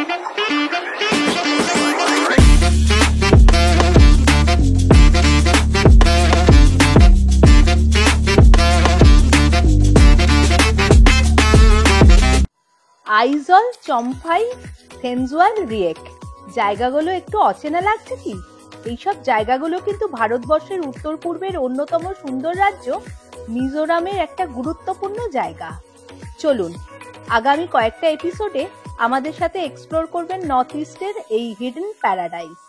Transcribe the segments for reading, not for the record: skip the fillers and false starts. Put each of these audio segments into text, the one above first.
Aizawl, Champai, সেনজুয়াল, react জায়গাগুলো একটু অচেনা লাগছে কি? এইসব জায়গাগুলো কিন্তু ভারতবর্ষের উত্তর পূর্বের অন্যতম সুন্দর রাজ্য মিজোরামের একটা গুরুত্বপূর্ণ জায়গা। চলুন আগামী কয়েকটা এপিসোডে আমাদের সাথে এক্সপ্লোর করবেন নর্থ ইস্টের এই হিডেন প্যারাডাইস।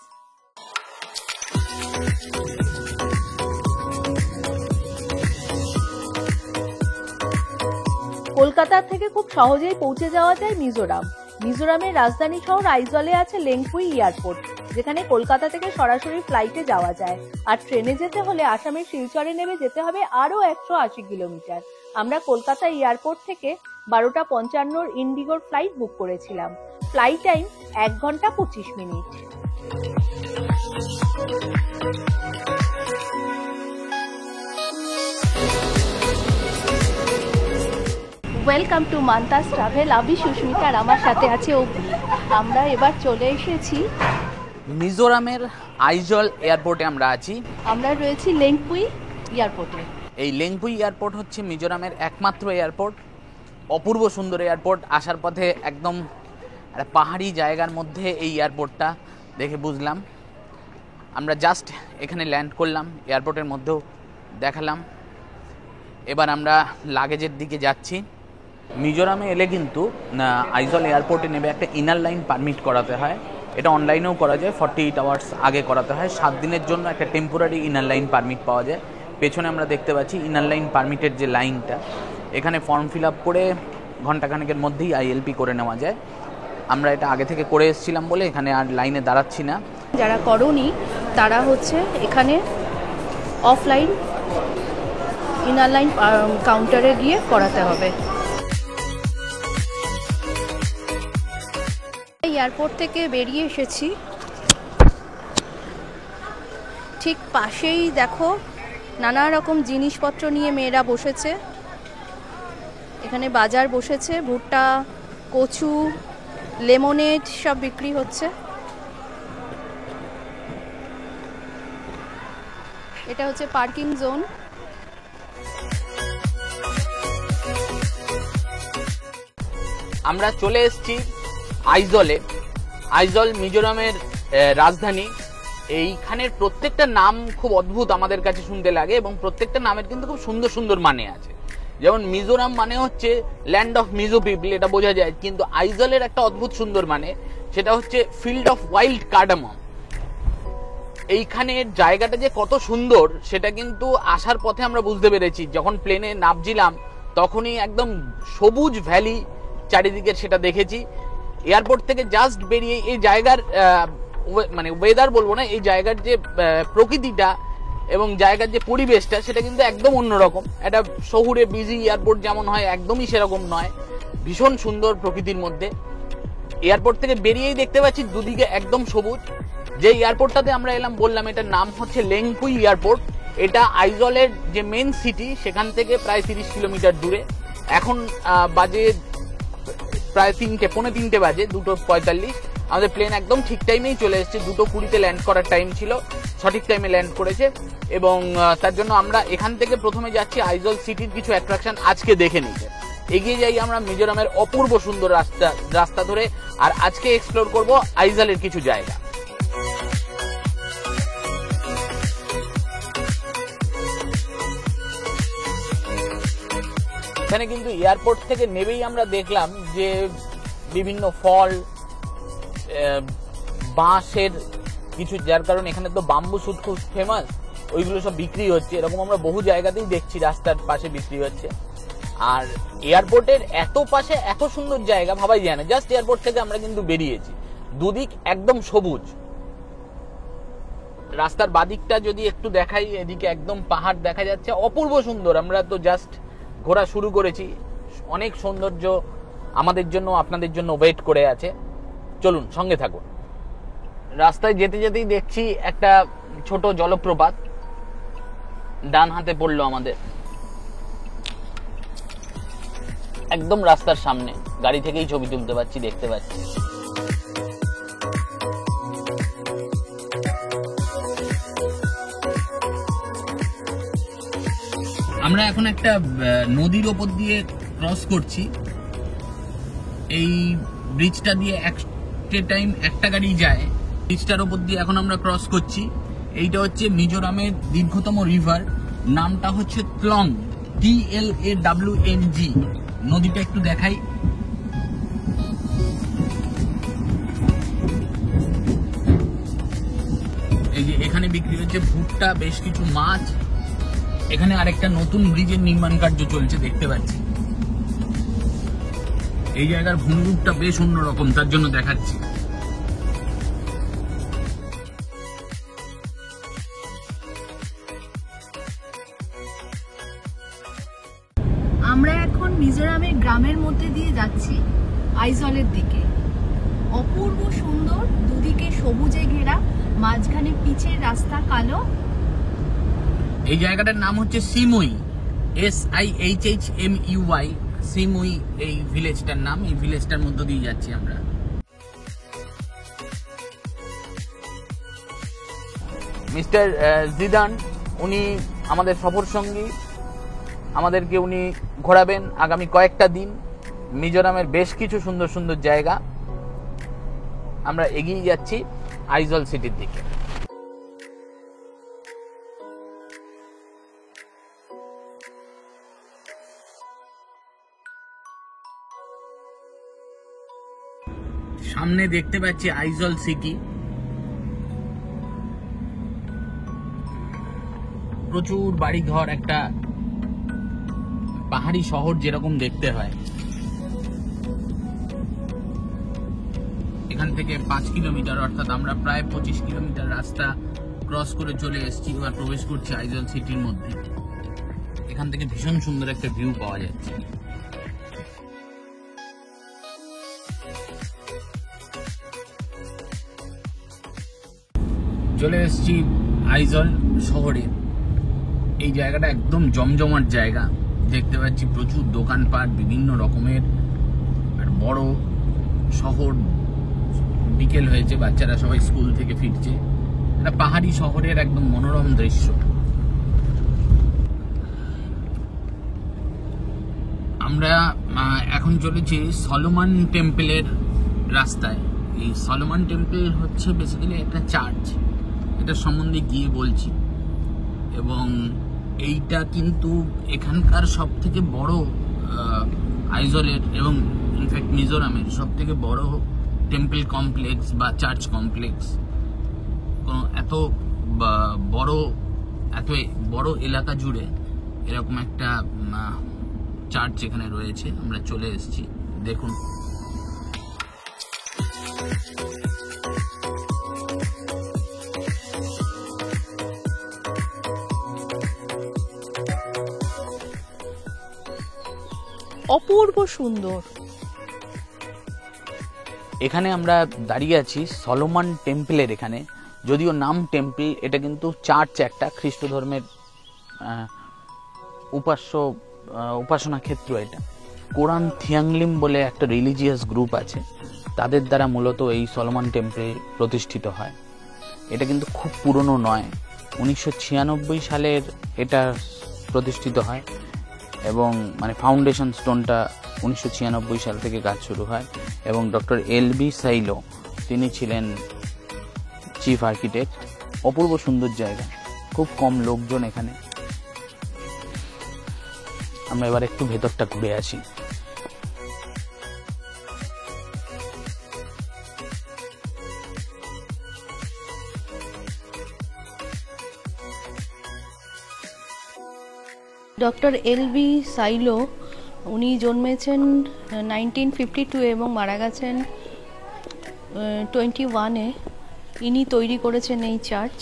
কলকাতা থেকে খুব সহজেই পৌঁছে যাওয়া যায় মিজোরাম। মিজোরামের রাজধানী শহর আইজলে আছে লেংপুই এয়ারপোর্ট, যেখানে কলকাতা থেকে সরাসরি ফ্লাইটে যাওয়া যায়। আর ট্রেনে যেতে হলে আসামের শিলচরে নেমে যেতে হবে আরো 180 কিলোমিটার। আমরা কলকাতা এয়ারপোর্ট থেকে 12:55 ইন্ডিগোর ফ্লাইট বুক করেছিলাম। ফ্লাইট টাইম 1 ঘন্টা 25 minute. Welcome to Mantas travel. আমি সুস্মিতা আর আমার সাথে আছে অভি। আমরা এবার চলে এসেছি মিজোরামের আইজল এয়ারপোর্টে। আমরা রয়েছি লেংপুই এয়ারপোর্টে। এই লেংপুই এয়ারপোর্ট হচ্ছে মিজোরামের একমাত্র এয়ারপোর্ট, অপূর্ব সুন্দর এয়ারপোর্ট। আসার পথে একদম একটা পাহাড়ি জায়গার মধ্যে এই এয়ারপোর্টটা দেখে বুঝলাম। আমরা জাস্ট এখানে ল্যান্ড করলাম, এয়ারপোর্টের মধ্যেও দেখালাম। এবার আমরা লাগেজের দিকে যাচ্ছি। মিজোরামে এলে কিন্তু আইজল এয়ারপোর্টে নেবে একটা ইনার লাইন পারমিট করাতে হয়। এটা অনলাইনেও করা যায়, 48 আওয়ার্স আগে করাতে হয়। 7 দিনের জন্য একটা টেম্পোরারি ইনার লাইন পারমিট পাওয়া যায়। পেছনে আমরা দেখতে পাচ্ছি ইনার লাইন পারমিটের যে লাইনটা, এখানে ফর্ম ফিল আপ করে ঘন্টাখানেকের মধ্যেই ILP করে নেওয়া যায়। আমরা এটা আগে থেকে করে এসেছিলাম বলে এখানে আর লাইনে দাঁড়াচ্ছি না। যারা করনি তারা এখানে অফলাইন ইনার লাইন কাউন্টারে গিয়ে করাতে হবে। এয়ারপোর্ট থেকে বেরিয়ে এসেছি, ঠিক পাশেই দেখো নানা রকম জিনিসপত্র নিয়ে মেয়েরা বসেছে। এখানে বাজার বসেছে, ভুট্টা, কচু, লেমনেড সব বিক্রি হচ্ছে। এটা হচ্ছে পার্কিং জোন। আমরা চলে এসেছি আইজলে। আইজল মিজোরামের রাজধানী। এইখানের প্রত্যেকটা নাম খুব অদ্ভুত আমাদের কাছে শুনতে লাগে, এবং প্রত্যেকটা নামের কিন্তু খুব সুন্দর সুন্দর মানে আছে। যেমন মিজোরাম মানে হচ্ছে ল্যান্ড অফ মিজো পিপল, এটা বোঝা যায়। কিন্তু আইজলের একটা অদ্ভুত সুন্দর মানে, সেটা হচ্ছে ফিল্ড অফ ওয়াইল্ড কার্ডামম। এইখানের জায়গাটা যে কত সুন্দর সেটা কিন্তু আসার পথে আমরা বুঝতে পেরেছি। যখন প্লেনে নামছিলাম তখনই একদম সবুজ ভ্যালি চারিদিকে সেটা দেখেছি। এয়ারপোর্ট থেকে জাস্ট বেরিয়ে এই জায়গার মানে ওয়েদার বলবো না, এই জায়গার যে প্রকৃতিটা এবং জায়গার যে পরিবেশটা সেটা কিন্তু একদম অন্যরকম। একটা শহুরে বিজি এয়ারপোর্ট যেমন হয় একদমই সেরকম নয়, ভীষণ সুন্দর প্রকৃতির মধ্যে। এয়ারপোর্ট থেকে বেরিয়েই দেখতে পাচ্ছি দুদিকে একদম সবুজ। যে এয়ারপোর্টটাতে আমরা এলাম বললাম এটার নাম হচ্ছে লেংপুই এয়ারপোর্ট। এটা আইজলের যে মেন সিটি সেখান থেকে প্রায় 30 কিলোমিটার দূরে। এখন বাজে প্রায় 3:45 বাজে, 2:45। আমাদের প্লেন একদম ঠিক টাইমেই চলে এসেছে। 2:20-তে ল্যান্ড করার টাইম ছিল, সঠিক টাইমে ল্যান্ড করেছে। এবং তার জন্য আমরা এখান থেকে প্রথমে যাচ্ছি আইজল সিটির কিছু অ্যাট্রাকশন আজকে দেখে নিতে। এগিয়ে যাই আমরা মিজোরামের অপূর্ব সুন্দর রাস্তা ধরে, আর আজকে এক্সপ্লোর করব আইজলের কিছু জায়গা। এখানে কিন্তু এয়ারপোর্ট থেকে নেবেই আমরা দেখলাম যে বিভিন্ন ফল, বাঁশের কিছু, যার কারণে এখানে তো বাম্বু শুট খুব ফেমাস, ওইগুলো সব বিক্রি হচ্ছে। এরকম আমরা বহু জায়গাতেই দেখছি রাস্তার পাশে বিক্রি হচ্ছে। আর এয়ারপোর্টের এত পাশে এত সুন্দর জায়গা ভাবাই যায় না। জাস্ট এয়ারপোর্ট থেকে আমরা কিন্তু বেরিয়েছি, দুদিক একদম সবুজ। রাস্তার বাদিকটা যদি একটু দেখাই, এদিকে একদম পাহাড় দেখা যাচ্ছে, অপূর্ব সুন্দর। আমরা তো জাস্ট ঘোরা শুরু করেছি, অনেক সৌন্দর্য আমাদের জন্য আপনাদের জন্য ওয়েট করে আছে। চলুন সঙ্গে থাকুন। রাস্তায় যেতে যেতেই দেখছি একটা ছোট জলপ্রপাত ডান হাতে পড়লো আমাদের, একদম রাস্তার সামনে। গাড়ি থেকেই ছবি তুলতে পারছি, দেখতে পাচ্ছি। আমরা এখন একটা নদীর ওপর দিয়ে ক্রস করছি। এই ব্রিজটা দিয়ে একটা গাড়ি যায়, ব্রিজটার ওপর দিয়ে এখন আমরা ক্রস করছি। এইটা হচ্ছে মিজোরামের দীর্ঘতম রিভার, নামটা হচ্ছে ত্লং, TLAWNG। নদীটা একটু দেখাই। এই যে এখানে বিক্রি হচ্ছে ভুট্টা, বেশ কিছু মাছ। এখানে আরেকটা নতুন ব্রিজের নির্মাণ কার্য চলছে দেখতে পাচ্ছি। এই জায়গার ভূমিরূপটা বেশ অন্যরকম, তার জন্য দেখাচ্ছি। আমরা এখন মিজোরামের গ্রামের মধ্যে দিয়ে যাচ্ছি আইজলের দিকে। অপূর্ব সুন্দর, দুদিকে সবুজে ঘেরা, মাঝখানে পিচের রাস্তা কালো। এই জায়গাটার নাম হচ্ছে সিমুই, SIHHMUY, সিমুই এই ভিলেজটার নাম। এই ভিলেজটার মধ্যে দিয়ে যাচ্ছি আমরা। মিস্টার জিদান উনি আমাদের সফর সঙ্গী, আমাদেরকে উনি ঘোরাবেন আগামী কয়েকটা দিন মিজোরামের বেশ কিছু সুন্দর সুন্দর জায়গা। আমরা এগিয়ে যাচ্ছি আইজল সিটির দিকে। সামনে দেখতে পাচ্ছি আইজল সিটি। প্রচুর বাড়িঘর, একটা পাহাড়ি শহর যেরকম দেখতে হয়। এখান থেকে 5 কিলোমিটার, অর্থাৎ আমরা প্রায় 25 কিলোমিটার রাস্তা ক্রস করে চলে এসেছি। এবার প্রবেশ করছি আইজল সিটির মধ্যে। এখান থেকে ভীষণ সুন্দর একটা ভিউ পাওয়া যাচ্ছে। চলে এসেছি আইজল শহরে। এই জায়গাটা একদম জমজমাট জায়গা, দেখতে পাচ্ছি প্রচুর দোকানপাট বিভিন্ন রকমের। আর বড় শহর, বিকেল হয়েছে, বাচ্চারা সবাই স্কুল থেকে ফিরছে। একটা পাহাড়ি শহরের একদম মনোরম দৃশ্য। আমরা এখন চলেছি সলোমন টেম্পলের রাস্তায়। এই সলোমন টেম্পল হচ্ছে বেসিক্যালি একটা চার্চ, এটা সম্বন্ধে গিয়ে বলছি। এবং এইটা কিন্তু এখানকার সব থেকে বড়, আইজলের এবং ইনফ্যাক্ট মিজোরামের সব থেকে বড় টেম্পল কমপ্লেক্স বা চার্চ কমপ্লেক্স। এত বড় এলাকা জুড়ে এরকম একটা চার্চ এখানে রয়েছে। আমরা চলে এসেছি, দেখুন। অপূর্ব সুন্দর। এখানে আমরা দাঁড়িয়ে আছি সলোমন টেম্পলের এখানে। যদিও নাম টেম্পল, এটা কিন্তু চার্চ, একটা খ্রিস্ট ধর্মের উপাসনা ক্ষেত্র। এটা কোরআন থিয়াংলিম বলে একটা রিলিজিয়াস গ্রুপ আছে, তাদের দ্বারা মূলত এই সলোমন টেম্পল প্রতিষ্ঠিত হয়। এটা কিন্তু খুব পুরনো নয়, 1996 সালের এটা প্রতিষ্ঠিত হয়। এবং মানে ফাউন্ডেশন স্টোনটা 1996 সাল থেকে কাজ শুরু হয়। এবং ডক্টর LB সাইলো তিনি ছিলেন চিফ আর্কিটেক্ট। অপূর্ব সুন্দর জায়গা, খুব কম লোকজন এখানে। আমরা এবার একটু ভেতরটা ঘুরে আসি। ডক্টর LB সাইলো উনি জন্মেছেন 1952 এবং মারা গেছেন 21-এ। ইনি তৈরি করেছেন এই চার্চ।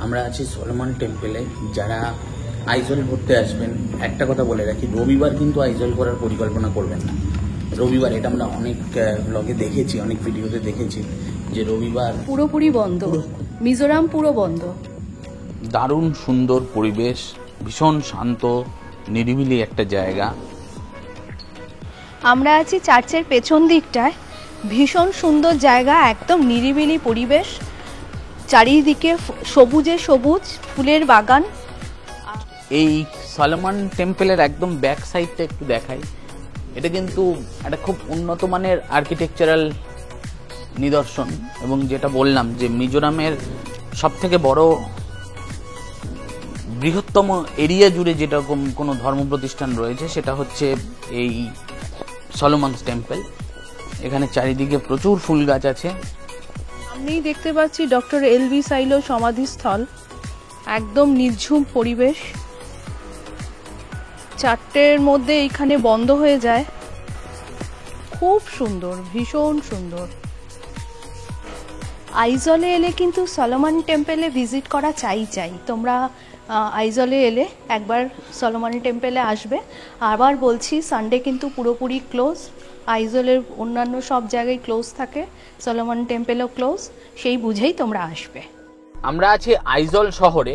আমরা আছি সলোমন টেম্পলে। যারা আইজল ঘুরতে আসবেন, একটা কথা বলে রাখি, রবিবার কিন্তু আইজল করার পরিকল্পনা করবেন না। রবিবার, এটা আমরা অনেক ব্লগে দেখেছি, অনেক ভিডিওতে দেখেছি যে রবিবার পুরোপুরি বন্ধ, মিজোরাম পুরো বন্ধ। দারুণ সুন্দর পরিবেশ, ভীষণ শান্ত নিরিবিলি একটা জায়গা। আমরা আছি চার্চের পেছন দিকটায়। ভীষণ সুন্দর জায়গা, একদম নিরিবিলি পরিবেশ, চারিদিকে সবুজে সবুজ ফুলের বাগান। এই সলোমন টেম্পলের একদম ব্যাক সাইডটা একটু দেখাই। এটা কিন্তু একটা খুব উন্নত মানের আর্কিটেকচারাল নিদর্শন, এবং যেটা বললাম যে মিজোরামের সব থেকে বড় বৃহত্তম এরিয়া জুড়ে যেরকম কোনো ধর্ম প্রতিষ্ঠান রয়েছে সেটা হচ্ছে এই সলোমনস টেম্পল। এখানে চারিদিকে প্রচুর ফুল গাছ আছে। সামনেই দেখতে পাচ্ছি ডক্টর এলভি সাইলো সমাধিস্থল, একদম নির্ঝুম পরিবেশ। 4টের মধ্যে এইখানে বন্ধ হয়ে যায়। খুব সুন্দর, ভীষণ সুন্দর। আইজলে এলে কিন্তু সলোমন টেম্পলে ভিজিট করা চাই। তোমরা আইজলে এলে একবার সলোমন টেম্পলে আসবে। আবার বলছি, সানডে কিন্তু পুরোপুরি ক্লোজ। আইজলের অন্যান্য সব জায়গায় ক্লোজ থাকে, সলোমন টেম্পলও ক্লোজ, সেই বুঝেই তোমরা আসবে। আমরা আছি আইজল শহরে।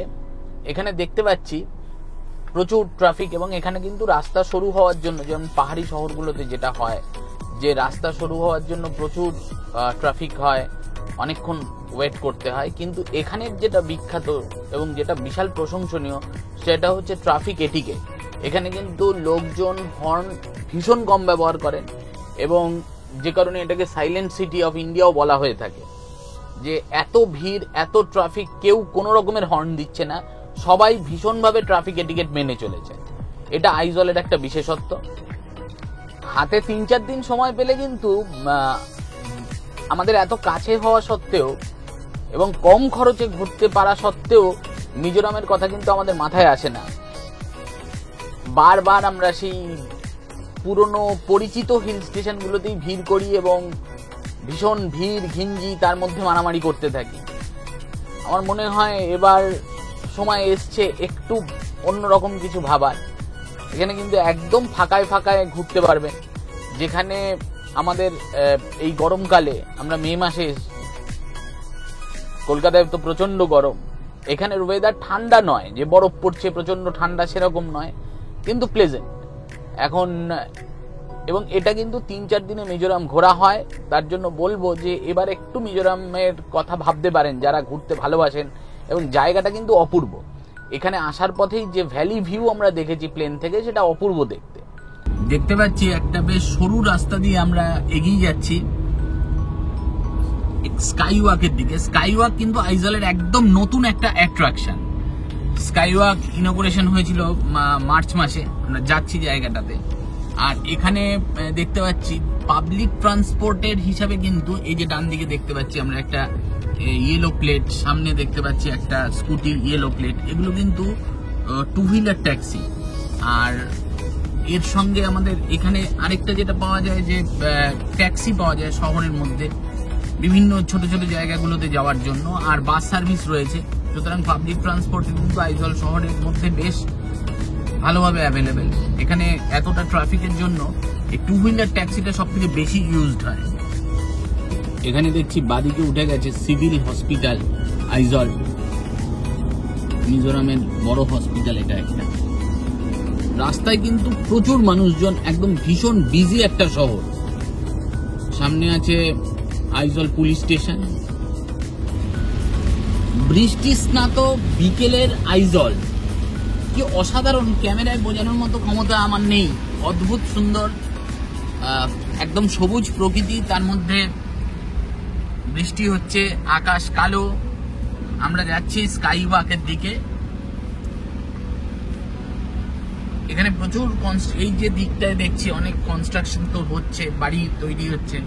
এখানে দেখতে পাচ্ছি প্রচুর ট্রাফিক, এবং এখানে কিন্তু রাস্তা সরু হওয়ার জন্য, যেমন পাহাড়ি শহরগুলোতে যেটা হয় যে রাস্তা সরু হওয়ার জন্য প্রচুর ট্রাফিক হয়, অনেকক্ষণ ওয়েট করতে হয়। কিন্তু এখানের যেটা বিখ্যাত এবং যেটা বিশাল প্রশংসনীয় সেটা হচ্ছে ট্রাফিক এটিকেট। এখানে কিন্তু লোকজন হর্ন ভীষণ কম ব্যবহার করেন, এবং যে কারণে এটাকে সাইলেন্ট সিটি অফ ইন্ডিয়াও বলা হয়ে থাকে। যে এত ভিড়, এত ট্রাফিক, কেউ কোনো রকমের হর্ন দিচ্ছে না, সবাই ভীষণভাবে ট্রাফিক এটিকেট মেনে চলেছে। এটা আইজলের একটা বিশেষত্ব। হাতে 3-4 দিন সময় পেলে কিন্তু আমাদের এত কাছে হওয়া সত্ত্বেও এবং কম খরচে ঘুরতে পারা সত্ত্বেও মিজোরামের কথা কিন্তু আমাদের মাথায় আসে না। বারবার আমরা সেই পুরনো পরিচিত হিল স্টেশনগুলোতেই ভিড় করি এবং ভীষণ ভিড় ঘিঞ্জি তার মধ্যে মারামারি করতে থাকি। আমার মনে হয় এবার সময় এসছে একটু অন্যরকম কিছু ভাবার। এখানে কিন্তু একদম ফাঁকায় ফাঁকায় ঘুরতে পারবেন, যেখানে আমাদের এই গরমকালে আমরা মে মাসে, কলকাতায় তো প্রচন্ড গরম, এখানের ওয়েদার ঠান্ডা নয় যে বরফ পড়ছে প্রচন্ড ঠান্ডা, সেরকম নয়, কিন্তু প্লেজেন্ট এখন। এবং এটা কিন্তু 3-4 দিনে মিজোরাম ঘোরা হয়। তার জন্য বলবো যে এবার একটু মিজোরামের কথা ভাবতে পারেন যারা ঘুরতে ভালোবাসেন, এবং জায়গাটা কিন্তু অপূর্ব। এখানে আসার পথেই যে ভ্যালি ভিউ আমরা দেখেছি প্লেন থেকে, সেটা অপূর্ব দেখতে। দেখতে পাচ্ছি একটা বেশ সরু রাস্তা দিয়ে আমরা এগিয়ে যাচ্ছি স্কাইওয়াকের দিকে। স্কাইওয়াক কিন্তু আইজলের একদম নতুন একটা অ্যাট্রাকশন। স্কাইওয়াক ইনগুরেশন হয়েছিল মার্চ মাসে। আমরা যাচ্ছি জায়গাটাতে, আর এখানে দেখতে পাচ্ছি পাবলিক ট্রান্সপোর্টের হিসাবে কিন্তু এই যে ডান দিকে দেখতে পাচ্ছি আমরা একটা ইয়েলো প্লেট, সামনে দেখতে পাচ্ছি একটা স্কুটি ইয়েলো প্লেট, এগুলো কিন্তু 2 হুইলার ট্যাক্সি। আর এর সঙ্গে আমাদের এখানে আরেকটা যেটা পাওয়া যায় যে ট্যাক্সি পাওয়া যায় শহরের মধ্যে বিভিন্ন ছোট ছোট জায়গাগুলোতে যাওয়ার জন্য, আর বাস সার্ভিস রয়েছে। সুতরাং পাবলিক ট্রান্সপোর্ট কিন্তু আইজল শহরের মধ্যে বেশ ভালোভাবে অ্যাভেলেবেল। এখানে এতটা ট্রাফিকের জন্য এই 2 হুইলার ট্যাক্সিটা সব থেকে বেশি ইউজড হয়। এখানে দেখছি বাদিকে উঠে গেছে সিভিল হসপিটাল আইজল, মিজোরামের বড় হসপিটাল এটা একটা। রাস্তায় কিন্তু প্রচুর মানুষজন, একদম ভীষণ বিজি একটা শহর। সামনে আছে আইজল পুলিশ স্টেশন। বৃষ্টি স্নাত বিকেলের আইজল কি অসাধারণ, ক্যামেরায় বোঝানোর মতো ক্ষমতা আমার নেই। অদ্ভুত সুন্দর, একদম সবুজ প্রকৃতি, তার মধ্যে বৃষ্টি হচ্ছে, আকাশ কালো। আমরা যাচ্ছি স্কাইওয়াকের দিকে। এখানে প্রচুর এই যে দিকটায় দেখছি অনেক কনস্ট্রাকশন তো হচ্ছে, বাড়ি তৈরি হচ্ছে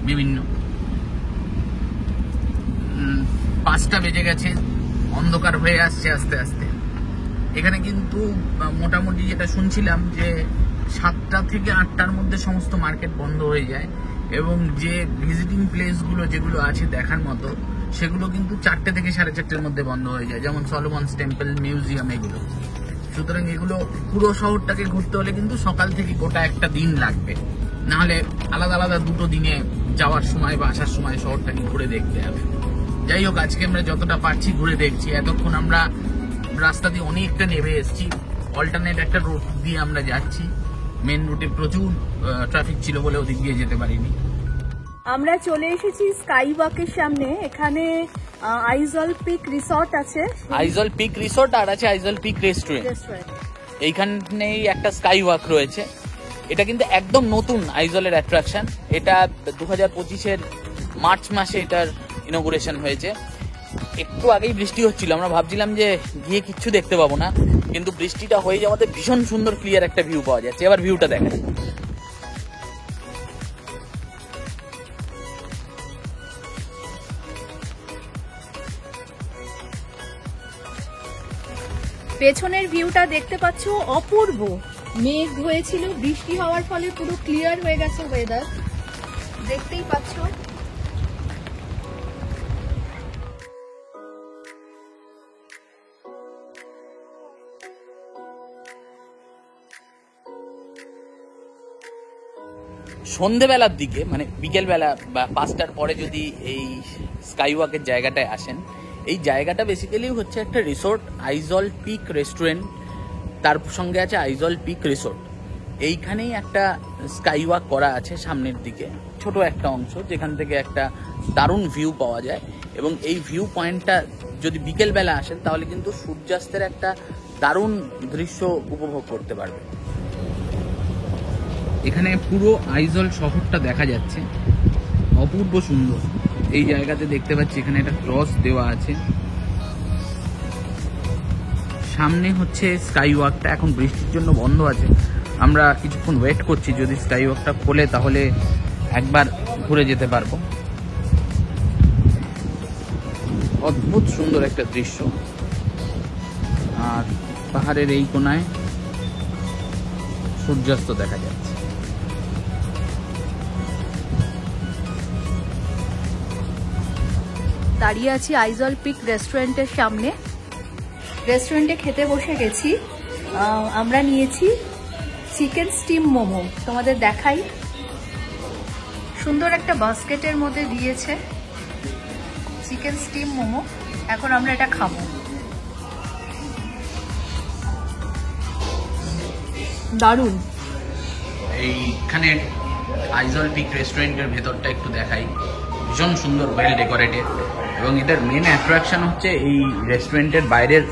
বিভিন্ন। 5টা বেজে গেছে, অন্ধকার হয়ে আসছে আস্তে আস্তে। এখানে কিন্তু মোটামুটি যেটা শুনছিলাম যে 7টা থেকে 8টার মধ্যে সমস্ত মার্কেট বন্ধ হয়ে যায়, এবং যে ভিজিটিং প্লেসগুলো যেগুলো আছে দেখার মতো সেগুলো কিন্তু 4টে থেকে 4:30টার মধ্যে বন্ধ হয়ে যায়, যেমন সলোমনস টেম্পল, মিউজিয়াম, এগুলো। সুতরাং এগুলো পুরো শহরটাকে ঘুরতে হলে কিন্তু সকাল থেকে গোটা একটা দিন লাগবে, নাহলে আলাদা আলাদা 2টো দিনে যাওয়ার সময় বা আসার সময় শহরটাকে ঘুরে দেখতে হবে। যাই হোক, আজকে আমরা যতটা পারছি ঘুরে দেখছি। এতক্ষণ আমরা রাস্তা দিয়ে অনেকটা নেমে এসেছি, অল্টারনেট একটা রোড দিয়ে আমরা যাচ্ছি। মেন রুটে প্রচুর ট্রাফিক ছিল বলে ওদিক দিয়ে যেতে পারিনি। আমরা চলে এসেছি স্কাই ওয়াকের সামনে। এখানে আইজল পিক রিসর্ট আছে, আইজল পিক রিসর্ট আর আছে আইজল পিক রেস্টুরেন্ট। এইখানেই একটা স্কাই ওয়াক রয়েছে। এটা কিন্তু একদম নতুন আইজলের অ্যাট্রাকশন। এটা 2025-এর মার্চ মাসে এটার ইনোগ্রেশন হয়েছে। একটু আগেই বৃষ্টি হচ্ছিল, আমরা ভাবছিলাম যে গিয়ে কিচ্ছু দেখতে পাবো না, কিন্তু বৃষ্টিটা হয়ে যাওয়াতে ভীষণ সুন্দর ক্লিয়ার একটা ভিউ পাওয়া যাচ্ছে। এবার ভিউটা দেখেন। পেছনের ভিউটা দেখতে পাচ্ছ, অপূর্ব। মেঘ হয়েছিল, বৃষ্টি হওয়ার ফলে পুরো ক্লিয়ার হয়ে গেছে ওয়েদার, দেখতেই পাচ্ছ। সন্ধেবেলার দিকে মানে বিকেলবেলা বা 5টার পরে যদি এই স্কাই ওয়াকের জায়গাটায় আসেন, এই জায়গাটা বেসিক্যালি হচ্ছে একটা রিসোর্ট, আইজল পিক রেস্টুরেন্ট, তার সঙ্গে আছে আইজল পিক রিসোর্ট। এইখানেই একটা স্কাই ওয়াক করা আছে সামনের দিকে, ছোট একটা অংশ যেখান থেকে একটা দারুণ ভিউ পাওয়া যায়। এবং এই ভিউ পয়েন্টটা যদি বিকেলবেলা আসেন তাহলে কিন্তু সূর্যাস্তের একটা দারুণ দৃশ্য উপভোগ করতে পারবে। এখানে পুরো আইজল শহরটা দেখা যাচ্ছে, অপূর্ব সুন্দর। এই জায়গাতে দেখতে পাচ্ছি এখানে একটা ক্রস দেওয়া আছে। সামনে হচ্ছে স্কাই ওয়াকটা, এখন বৃষ্টির জন্য বন্ধ আছে। আমরা কিছুক্ষণ ওয়েট করছি, যদি স্কাই ওয়াকটা খোলে তাহলে একবার ঘুরে যেতে পারবো। অদ্ভুত সুন্দর একটা দৃশ্য। আর পাহাড়ের এই কোনায় সূর্যাস্ত দেখা যাচ্ছে। দাঁড়িয়ে আছি আইজল পিক রেস্টুরেন্টের সামনে। রেস্টুরেন্টে খেতে বসে গেছি। আমরা নিয়েছি চিকেন স্টিম মোমো, তোমাদের দেখাই। সুন্দর একটা বাস্কেটের মধ্যে দিয়েছে চিকেন স্টিম মোমো। এখন আমরা এটা খাবো। দারুণ। এইখানে আইজল পিক রেস্টুরেন্টের ভেতরটা একটু দেখাই, ভীষণ সুন্দর, ওয়েল ডেকোরেটেড। এবং এটার মেন অ্যাট্রাকশন হচ্ছে এই রেস্টুরেন্টের বাইরের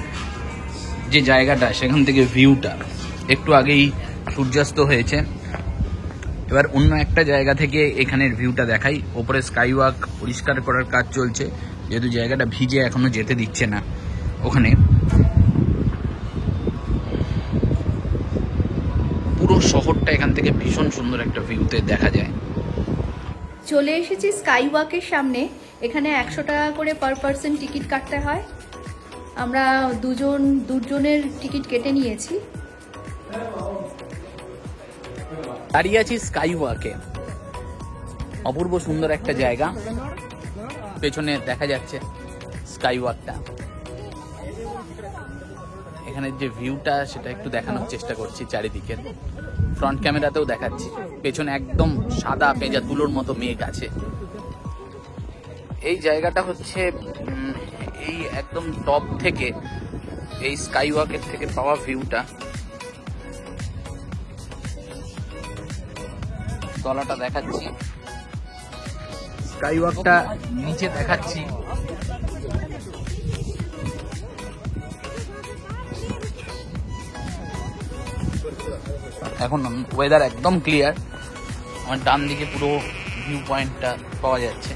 যে জায়গাটা, সেখান থেকে ভিউটা। একটু আগেই সূর্যাস্ত হয়েছে, এবার অন্য একটা জায়গা থেকে এখানের ভিউটা দেখাই। ওপরে স্কাই ওয়াক পরিষ্কার করার কাজ চলছে, যেহেতু জায়গাটা ভিজে এখনো যেতে দিচ্ছে না ওখানে। পুরো শহরটা এখান থেকে ভীষণ সুন্দর একটা ভিউতে দেখা যায়। চলে এসেছি স্কাই ওয়াকের সামনে। এখানে 100 টাকা করে পার পার্সন টিকিট কাটতে হয়। আমরা দুজনের টিকিট কেটে নিয়েছি। দাঁড়িয়ে আছি স্কাই ওয়াকে, অপূর্ব সুন্দর একটা জায়গা। পেছনে দেখা যাচ্ছে স্কাই ওয়াকটা। এখানে যে ভিউটা সেটা একটু দেখানোর চেষ্টা করছি চারিদিকে। ফ্রন্ট ক্যামেরাতেও দেখাচ্ছি, পেছনে একদম সাদা পেঁজা তুলোর মতো মেঘ আছে। এই জায়গাটা হচ্ছে এই একদম টপ থেকে এই স্কাই ওয়াকের থেকে পাওয়া ভিউটা। তলাটা দেখাচ্ছি, স্কাই ওয়াকটা নিচে দেখাচ্ছি। এখন ওয়েদার একদম ক্লিয়ার। আমার ডান দিকে পুরো ভিউ পয়েন্টটা পাওয়া যাচ্ছে,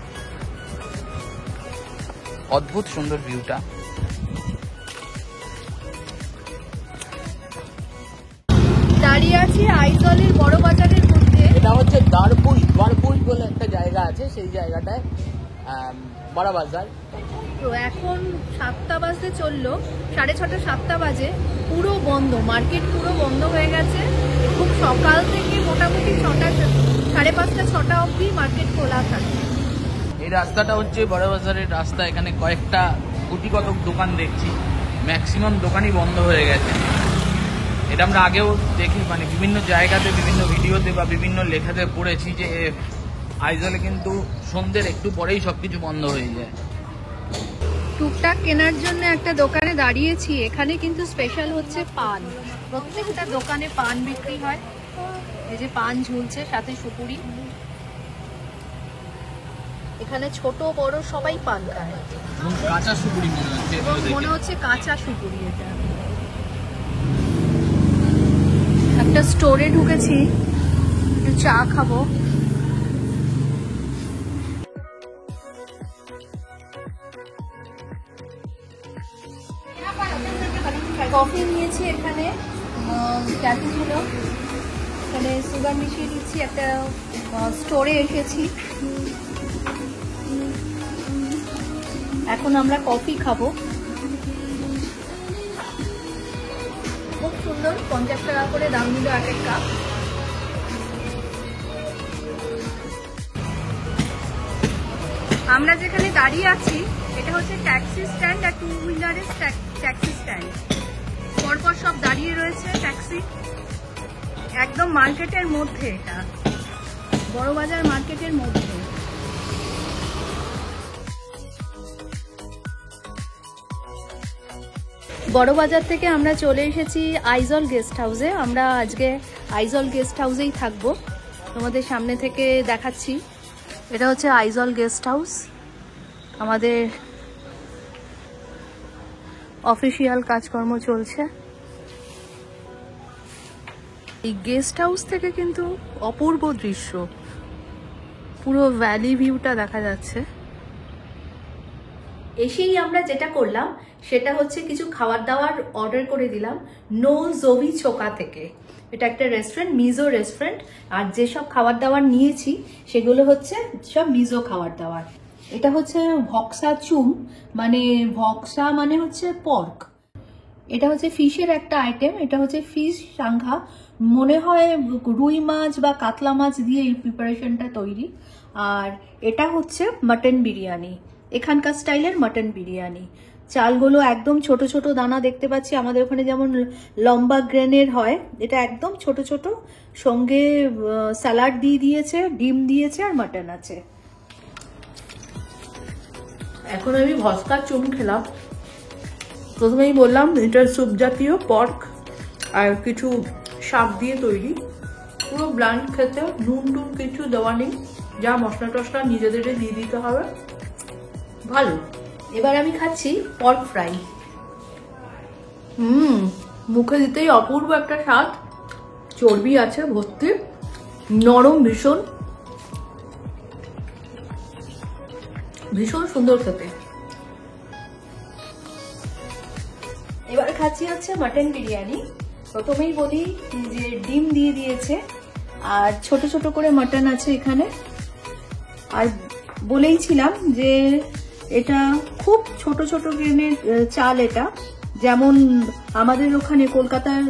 অদ্ভুত সুন্দর ভিউটা। দাঁড়িয়ে আছি আইজলের বড় বাজারের মধ্যে। এটা হচ্ছে দ্বারপুর বলে একটা জায়গা আছে, সেই জায়গাটায় বড় বাজার। তো এখন 7টা বাজতে চললো, 6:30 7টা বাজে। পুরো বন্ধ, মার্কেট পুরো বন্ধ হয়ে গেছে। খুব সকাল থেকে মোটামুটি 5:30 6টা অবধি মার্কেট খোলা থাকে। এই রাস্তাটা হচ্ছে বড় বাজারের রাস্তা। এখানে কয়েকটা গুটি কতক দোকান দেখছি, ম্যাক্সিমাম দোকানই বন্ধ হয়ে গেছে। এটা আমরা আগেও দেখি, মানে বিভিন্ন জায়গাতে, বিভিন্ন ভিডিওতে বা বিভিন্ন লেখাতে পড়েছি যে আইজলে কিন্তু সন্ধ্যের একটু পরেই সবকিছু বন্ধ হয়ে যায়। টুকটাক কেনার জন্য একটা দোকানে দাঁড়িয়েছি। এখানে কিন্তু স্পেশাল হচ্ছে পান। প্রত্যেকটা দোকানে পান বিক্রি হয়। এই যে পান ঝুলছে, সাথে সুপুরি। এখানে ছোট বড় সবাই পান খায়। কাঁচা সুপুরি মনে হচ্ছে কাঁচা সুপুরি। এটা একটা স্টোরে ঢুকেছি, একটু চা খাবো। কফি নিয়েছি, এখানে ক্যাপুচিনো, এখানে সুগার মিশিয়ে দিচ্ছি। একটা স্টোরে এসেছি, এখন আমরা কফি খাবো। খুব সুন্দর, 50 টাকা করে দাম নিল এক এক কাপ। আমরা যেখানে দাঁড়িয়ে আছি এটা হচ্ছে ট্যাক্সি স্ট্যান্ড আর 2 হুইলারের ট্যাক্সি স্ট্যান্ড। পরপর সব দাঁড়িয়ে রয়েছে ট্যাক্সি, একদম মার্কেটের মধ্যে। এটা বড়বাজার মার্কেটের মধ্যে। বড়বাজার থেকে আমরা চলে এসেছি আইজল গেস্ট হাউসে। আমরা আজকে আইজল গেস্ট হাউসেই থাকবো, তোমাদের সামনে থেকে দেখাচ্ছি। এটা হচ্ছে আইজল গেস্ট হাউস, আমাদের অফিসিয়াল কাজকর্ম চলছে। এই গেস্ট হাউস থেকে কিন্তু অপূর্ব দৃশ্য, পুরো ভ্যালি ভিউটা দেখা যাচ্ছে। এসেই আমরা যেটা করলাম সেটা হচ্ছে কিছু খাবার দাবার অর্ডার করে দিলাম নো জোভি চোকা থেকে। এটা একটা রেস্টুরেন্ট, মিজো রেস্টুরেন্ট। আর যেসব খাবার দাবার নিয়েছি সেগুলো হচ্ছে সব মিজো খাবার দাবার। এটা হচ্ছে ভক্সা চুম, মানে ভক্সা মানে হচ্ছে পর্ক। এটা হচ্ছে ফিশের একটা আইটেম, এটা হচ্ছে ফিশ সাংঘা, মনে হয় রুই মাছ বা কাতলা মাছ দিয়ে এই প্রিপারেশনটা তৈরি। আর এটা হচ্ছে মাটন বিরিয়ানি, এখানকার স্টাইলের মাটন বিরিয়ানি। চালগুলো একদম ছোট ছোট দানা দেখতে পাচ্ছি, আমাদের ওখানে যেমন লম্বা গ্রেনের হয়, এটা একদম ছোট ছোট। সঙ্গে স্যালাড দিয়ে দিয়েছে, ডিম দিয়েছে আর মাটন আছে। এখন আমি ভস্কা চুম খেলাম। প্রথমেই বললাম এটা স্যুপ জাতীয় পর্ক আর কিছু শাক দিয়ে তৈরি, পুরো ব্লান্ড খেতে, নুন টুন কিছু দেওয়া নেই, যা মশলা টশলা নিজেদের দিয়ে দিতে হবে, ভালো। এবার আমি খাচ্ছি পর্ক ফ্রাই। মুখে দিতেই অপূর্ব একটা স্বাদ, চর্বি আছে ভর্তি, নরম ভীষণ, ভীষণ সুন্দর খেতে। এবার খাচ্ছি হচ্ছে মাটন বিরিয়ানি। প্রথমেই বলি যে ডিম দিয়ে দিয়েছে আর ছোট ছোট করে মাটন আছে এখানে। আর বলেইছিলাম যে এটা খুব ছোট ছোট গ্রেনের চাল, এটা যেমন আমাদের ওখানে কলকাতার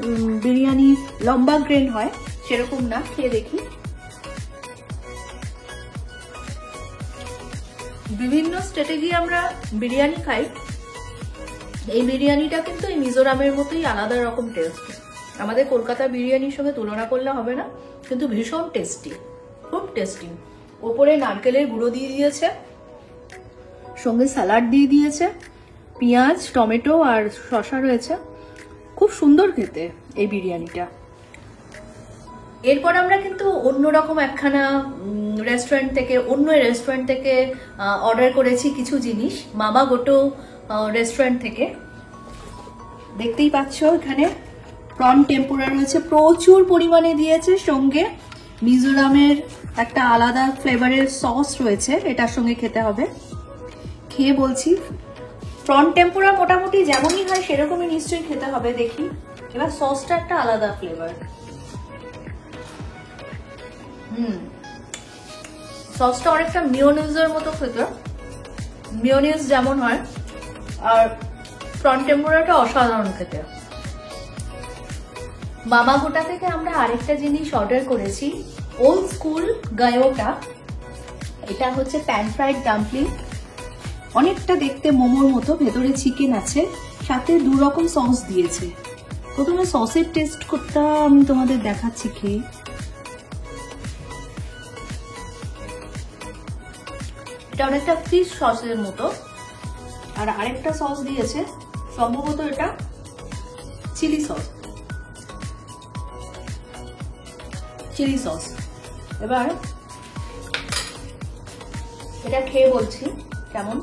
বিরিয়ানি লম্বা গ্রেন হয় সেরকম না। খেয়ে দেখি। বিভিন্ন স্টেটে গিয়ে আমরা বিরিয়ানি খাই, এই বিরিয়ানিটা কিন্তু এই মিজোরামের মতোই আলাদা রকম টেস্ট। আমাদের কলকাতা বিরিয়ানির সঙ্গে তুলনা করলে হবে না, কিন্তু ভীষণ টেস্টি, খুব টেস্টি। ওপরে নারকেলের গুঁড়ো দিয়ে দিয়েছে, সঙ্গে স্যালাড দিয়ে দিয়েছে, পেঁয়াজ টমেটো আর শসা রয়েছে, খুব সুন্দর খেতে এই বিরিয়ানিটা। এরপর আমরা কিন্তু অন্যরকম একখানা রেস্টুরেন্ট থেকে অর্ডার করেছি কিছু জিনিস, মামা গোটো রেস্টুরেন্ট থেকে। দেখতেই পাচ্ছ এখানে প্রন টেম্পুরা রয়েছে, প্রচুর পরিমাণে দিয়েছে, সঙ্গে মিজোরামের একটা আলাদা ফ্লেভারের সস রয়েছে, এটার সঙ্গে খেতে হবে। খেয়ে বলছি, প্রন টেম্পুরা মোটামুটি যেমনই হয় সেরকমই নিশ্চয়ই খেতে হবে। দেখি এবার সসটা একটা আলাদা ফ্লেভার। সসটা অনেকটা মিওনিজের মতো খেতে, মিওনিজ যেমন হয়, আর প্রন টেম্পুরাটা অসাধারণ খেতে। মামা গোটা থেকে আমরা আরেকটা জিনিস অর্ডার করেছি, ওল্ড স্কুল গায়োটা। এটা হচ্ছে প্যান ফ্রাইড ডাম্পলিং, অনেকটা দেখতে মোমোর মতো, ভেতরে চিকেন আছে, সাথে 2 রকম সস দিয়েছে। প্রথমে সসের টেস্ট করতে আমি তোমাদের দেখাচ্ছি খেয়ে। এটা অনেকটা ফিশ সসের মতো। আর আরেকটা সস দিয়েছে, সম্ভবত এটা চিলি সস। Chilli sauce. এবার এটা খেয়ে বলছি কেমন।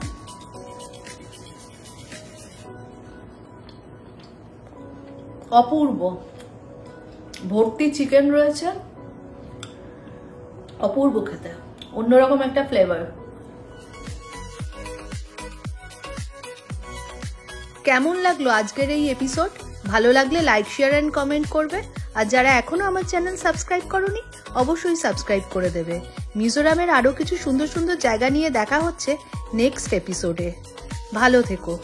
অপূর্ব, ভর্তি চিকেন রয়েছে, অপূর্ব খেতে, অন্যরকম একটা ফ্লেভার। কেমন লাগলো আজকের এই এপিসোড? ভালো লাগলে লাইক, শেয়ার এন্ড কমেন্ট করবে। আর যারা এখনো আমার চ্যানেল সাবস্ক্রাইব করোনি অবশ্যই সাবস্ক্রাইব করে দেবে। মিজোরামের আরো কিছু সুন্দর সুন্দর জায়গা নিয়ে দেখা হচ্ছে নেক্সট এপিসোডে। ভালো থেকো।